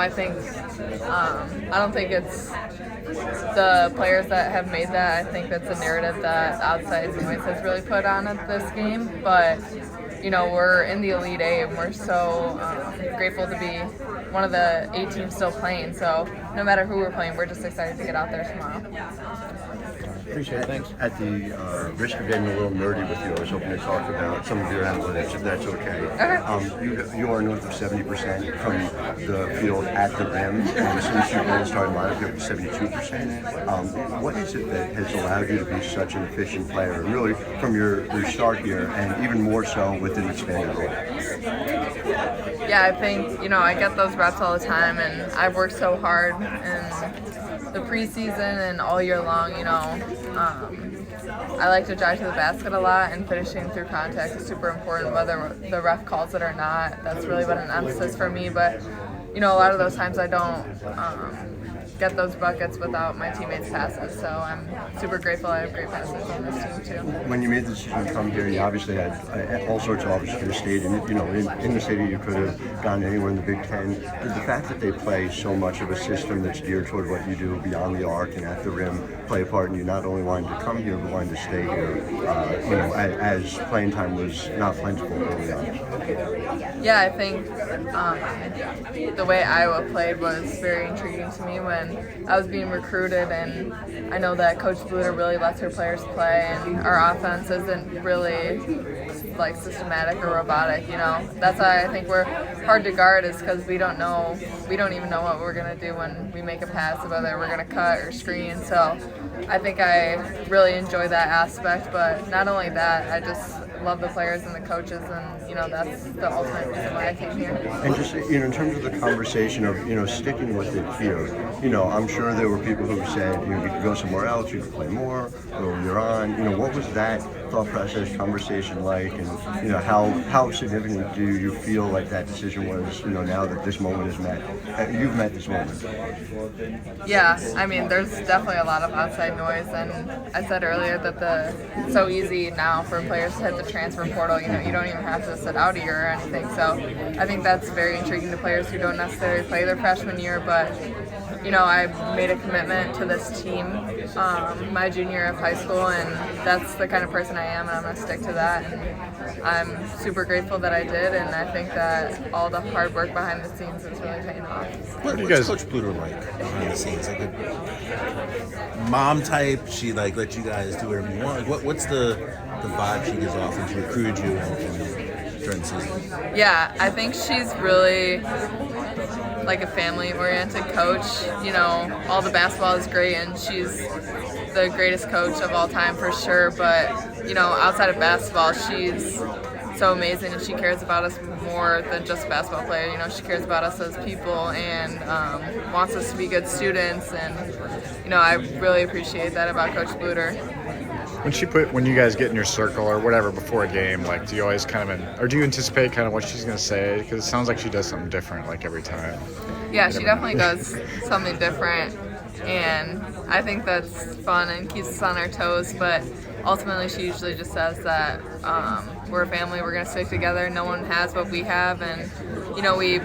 I think I don't think it's the players that have made that. I think that's a narrative that outside noise has really put on at this game. But we're in the Elite Eight, and we're so grateful to be one of the 8 teams still playing. So no matter who we're playing, we're just excited to get out there tomorrow. Appreciate it. Thanks. At the risk of getting a little nerdy with you, I was hoping to talk about some of your analytics, if that's okay. Okay. You are north of 70% from the field at the rim, and since you've been starting lineup, you're up to 72%. What is it that has allowed you to be such an efficient player, and really from your start here, and even more so with an expanded role? Yeah, I think, I get those reps all the time, and I've worked so hard in the preseason and all year long, I like to drive to the basket a lot, and finishing through contact is super important, whether the ref calls it or not. That's really been an emphasis for me, but, a lot of those times I don't get those buckets without my teammates' passes, so I'm super grateful I have great passes on this team too. When you made the decision to come here, you obviously had all sorts of offers for the state, and in the stadium you could have gone anywhere in the Big Ten. The fact that they play so much of a system that's geared toward what you do beyond the arc and at the rim play a part in you not only wanting to come here but wanting to stay here, as playing time was not plentiful early on. Yeah, I think the way Iowa played was very intriguing to me when I was being recruited, and I know that Coach Bluder really lets her players play, and our offense isn't really systematic or robotic. That's why I think we're hard to guard, is because we don't even know what we're gonna do when we make a pass, whether we're gonna cut or screen. So I think I really enjoy that aspect, but not only that, I just love the players and the coaches, and that's the ultimate reason why I came here. And just in terms of the conversation of sticking with it here, I'm sure there were people who said you could go somewhere else, you could play more, or you're on. What was that thought process, conversation like, and how significant do you feel like that decision was? Now that this moment is met, you've met this moment. Yeah, I mean, there's definitely a lot of outside noise, and I said earlier that it's so easy now for players to hit the transfer portal. You don't even have to sit out a year or anything. So I think that's very intriguing to players who don't necessarily play their freshman year, but I made a commitment to this team my junior year of high school, and that's the kind of person I am, and I'm going to stick to that. And I'm super grateful that I did, and I think that all the hard work behind the scenes is really paying off. What's Coach Bluder like behind the scenes? Like a mom type? She let you guys do whatever you want? What's the vibe she gives off when she recruited you during the season? Yeah, I think she's really like a family-oriented coach. All the basketball is great, and she's the greatest coach of all time for sure. But, outside of basketball, she's so amazing, and she cares about us more than just a basketball player. She cares about us as people, and wants us to be good students. And, I really appreciate that about Coach Bluder. When you guys get in your circle or whatever before a game, do you always or do you anticipate kind of what she's going to say? Because it sounds like she does something different every time. Yeah, she definitely does something different, and I think that's fun and keeps us on our toes. But ultimately, she usually just says that we're a family, we're going to stick together. No one has what we have, and we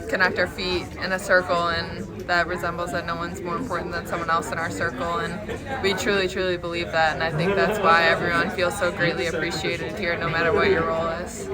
connect our feet in a circle, and that resembles that no one's more important than someone else in our circle, and we truly, truly believe that, and I think that's why everyone feels so greatly appreciated here, no matter what your role is.